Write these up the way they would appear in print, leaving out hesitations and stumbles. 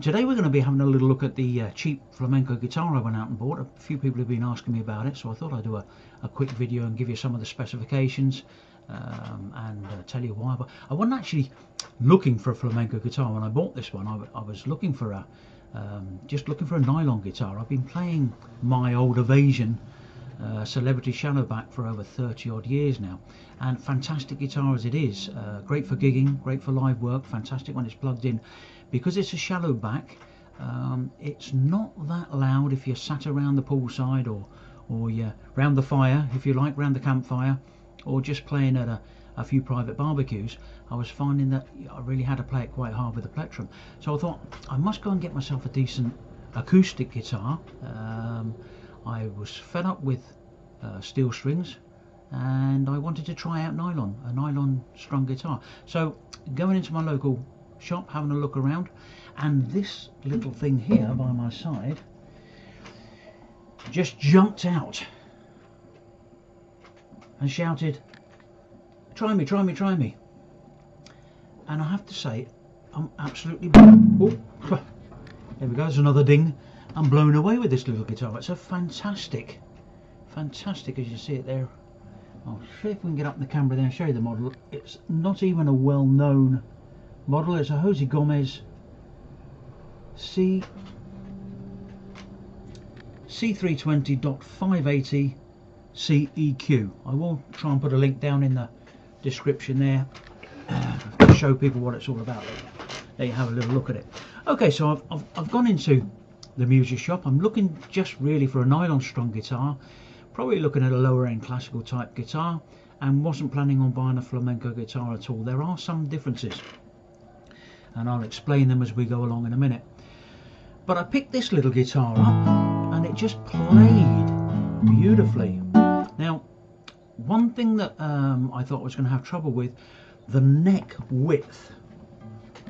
Today we're going to be having a little look at the cheap flamenco guitar I went out and bought. A few people have been asking me about it, so I thought I'd do a quick video and give you some of the specifications and tell you why. But I wasn't actually looking for a flamenco guitar when I bought this one. I was looking for a just looking for a nylon guitar. I've been playing my old Evasion Celebrity Shadowback for over 30 odd years now, and fantastic guitar as it is, great for gigging, great for live work, fantastic when it's plugged in. Because it's a shallow back, it's not that loud if you're sat around the poolside or you're round the fire, if you like, round the campfire, or just playing at a few private barbecues. I was finding that I really had to play it quite hard with the plectrum. So I thought I must go and get myself a decent acoustic guitar. I was fed up with steel strings, and I wanted to try out a nylon strung guitar. So going into my local shop, having a look around, and this little thing here by my side just jumped out and shouted, "Try me, try me, try me." And I have to say, I'm absolutely there we go, there's another ding. I'm blown away with this little guitar. It's a fantastic as you see it there. I'll see if we can get up in the camera there and show you the model. It's not even a well-known model. It's a Jose Gomez C320-580CEQ. I will try and put a link down in the description there to show people what it's all about. There you have a little look at it. Okay, so I've gone into the music shop. I'm looking just really for a nylon strung guitar, probably looking at a lower end classical type guitar, and wasn't planning on buying a flamenco guitar at all. There are some differences, and I'll explain them as we go along in a minute. But I picked this little guitar up and it just played beautifully. Now, one thing that I thought I was going to have trouble with, the neck width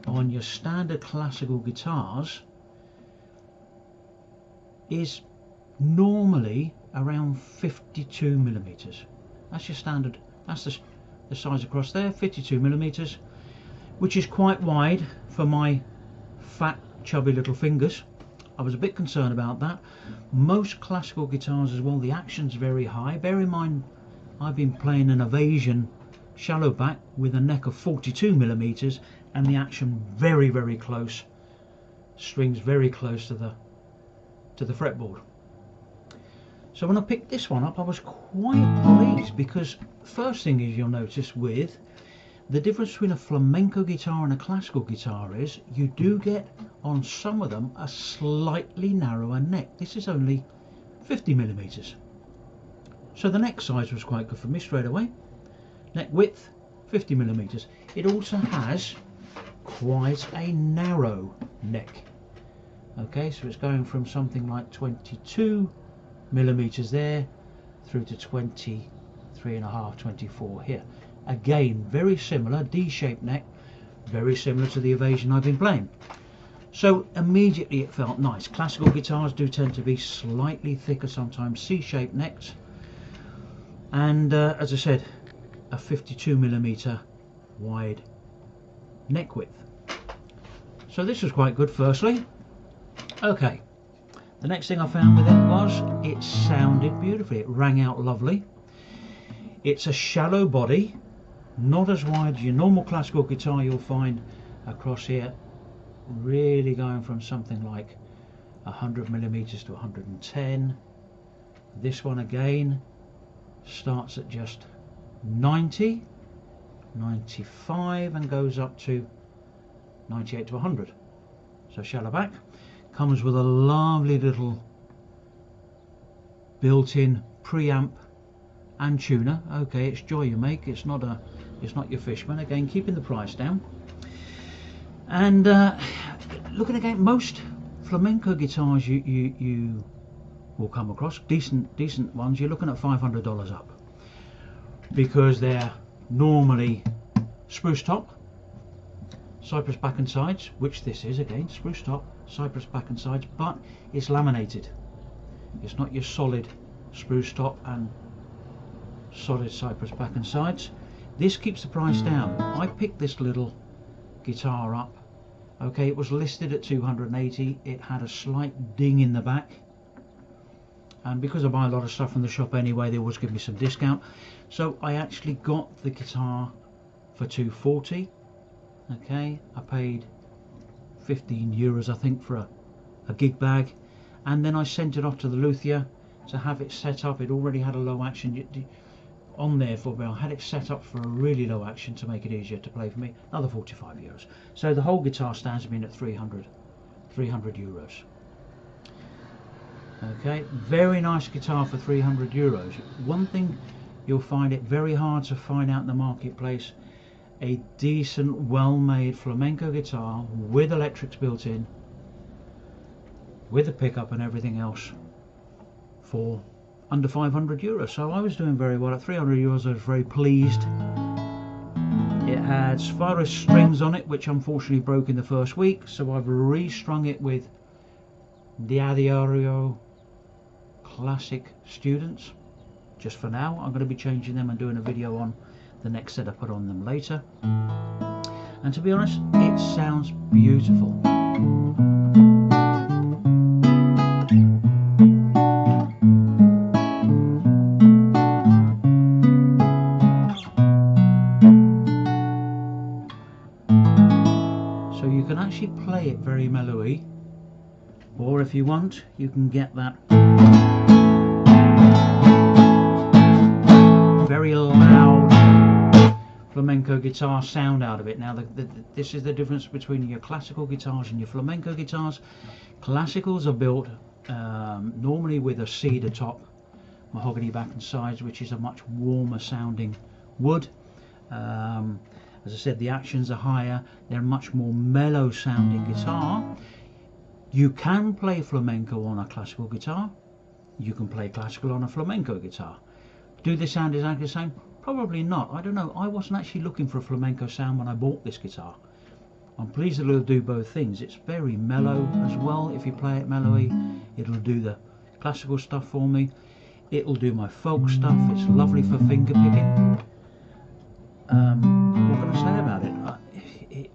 on your standard classical guitars is normally around 52 millimeters. That's your standard, that's the size across there, 52 millimeters, which is quite wide for my fat chubby little fingers. I was a bit concerned about that. Most classical guitars as well, the action's very high. Bear in mind, I've been playing an Evasion shallow back with a neck of 42 millimeters and the action very close, strings very close to the fretboard. So when I picked this one up, I was quite pleased, because first thing is, you'll notice with the difference between a flamenco guitar and a classical guitar is you do get on some of them a slightly narrower neck. This is only 50 millimeters. So the neck size was quite good for me straight away. Neck width 50 millimeters. It also has quite a narrow neck. Okay, so it's going from something like 22 millimeters there through to 23.5, 24 here. Again, very similar, D-shaped neck, very similar to the Evasion I've been playing. So immediately it felt nice. Classical guitars do tend to be slightly thicker, sometimes C-shaped necks, and as I said, a 52 millimeter wide neck width. So this was quite good firstly. Okay, the next thing I found with it was it sounded beautifully. It rang out lovely. It's a shallow body, not as wide as your normal classical guitar you'll find across here, really going from something like 100 millimeters to 110. This one again starts at just 90, 95 and goes up to 98 to 100. So shallow back, comes with a lovely little built-in preamp and tuner. Okay, it's Joy you make, it's not your Fishman. Again, keeping the price down. And looking again, most flamenco guitars you will come across, decent ones, you're looking at $500 up, because they're normally spruce top, cypress back and sides, which this is again, spruce top, cypress back and sides, but it's laminated. It's not your solid spruce top and solid cypress back and sides. This keeps the price down. I picked this little guitar up Okay, it was listed at 280. It had a slight ding in the back, and because I buy a lot of stuff from the shop anyway, they always give me some discount. So I actually got the guitar for 240. Okay, I paid 15 euros I think for a gig bag, and then I sent it off to the luthier to have it set up. It already had a low action on there for me. I had it set up for a really low action to make it easier to play for me. Another 45 euros. So the whole guitar stands me in at 300 euros. Okay, very nice guitar for 300 euros. One thing, you'll find it very hard to find out in the marketplace, a decent, well-made flamenco guitar with electrics built in, with a pickup and everything else, for under 500 euros. So I was doing very well. At 300 euros I was very pleased. It had Sparrow strings on it, which unfortunately broke in the first week, so I've restrung it with Diario Classic Students just for now. I'm going to be changing them and doing a video on the next set I put on them later. And to be honest, it sounds beautiful. So you can actually play it very mellowy, or if you want, you can get that very loud flamenco guitar sound out of it. Now this is the difference between your classical guitars and your flamenco guitars. Classicals are built normally with a cedar top, mahogany back and sides, which is a much warmer sounding wood. As I said, the actions are higher, they're much more mellow sounding guitar. You can play flamenco on a classical guitar, you can play classical on a flamenco guitar. Do they sound exactly the same? Probably not. I don't know. I wasn't actually looking for a flamenco sound when I bought this guitar. I'm pleased that it'll do both things. It's very mellow as well. If you play it mellowy, it'll do the classical stuff for me. It'll do my folk stuff. It's lovely for finger picking. What can I say about it?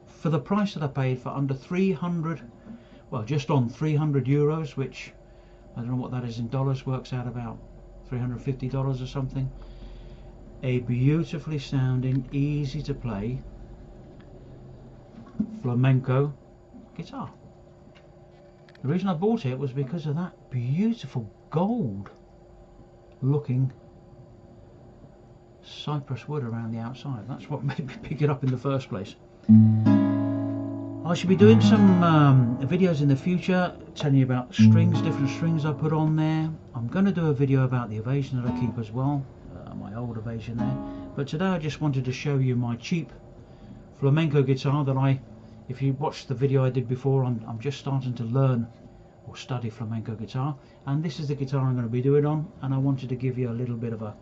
For the price that I paid, for under 300, well, just on 300 euros, which I don't know what that is in dollars, works out about $350 or something. A beautifully sounding, easy to play flamenco guitar. The reason I bought it was because of that beautiful gold looking cypress wood around the outside. That's what made me pick it up in the first place. I should be doing some videos in the future telling you about strings, different strings I put on there. I'm going to do a video about the evasion that I keep as well, my old evasion there. But today I just wanted to show you my cheap flamenco guitar that if you watched the video I did before, I'm just starting to learn or study flamenco guitar, and this is the guitar I'm going to be doing on, and I wanted to give you a little bit of a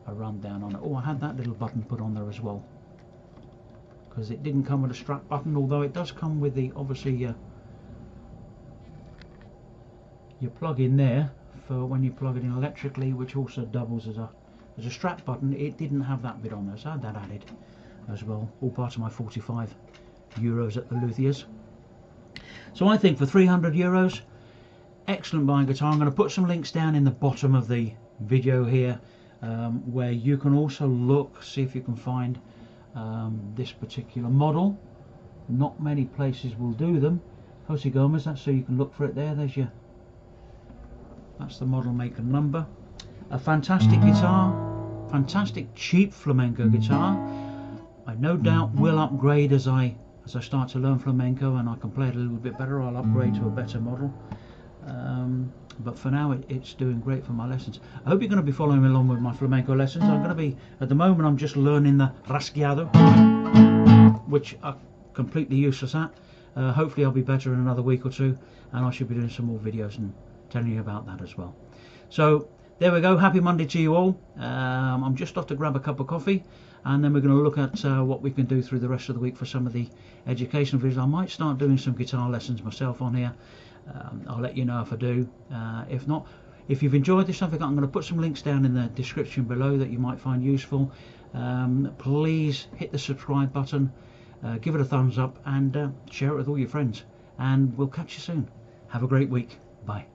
rundown on it. Oh, I had that little button put on there as well, because it didn't come with a strap button, although it does come with the, obviously, your plug in there for when you plug it in electrically, which also doubles as a strap button. It didn't have that bit on there, so I had that added as well, all part of my 45 euros at the luthier's. So I think for 300 euros, excellent buying guitar. I'm going to put some links down in the bottom of the video here, where you can also look, see if you can find this particular model. Not many places will do them. Jose Gomez, that's so you can look for it there. That's the model, make and number. A fantastic guitar, fantastic cheap flamenco guitar. I no doubt will upgrade as I start to learn flamenco and I can play it a little bit better. I'll upgrade to a better model. But for now it's doing great for my lessons. I hope you're going to be following along with my flamenco lessons. I'm going to be, at the moment I'm just learning the rasgueado, which are completely useless at. Hopefully I'll be better in another week or two, and I should be doing some more videos and telling you about that as well. So there we go. Happy Monday to you all. I'm just off to grab a cup of coffee, and then we're going to look at what we can do through the rest of the week for some of the educational videos. I might start doing some guitar lessons myself on here. I'll let you know if I do. If not, if you've enjoyed this something, I'm going to put some links down in the description below that you might find useful. Please hit the subscribe button. give it a thumbs up and share it with all your friends. And we'll catch you soon. Have a great week. Bye.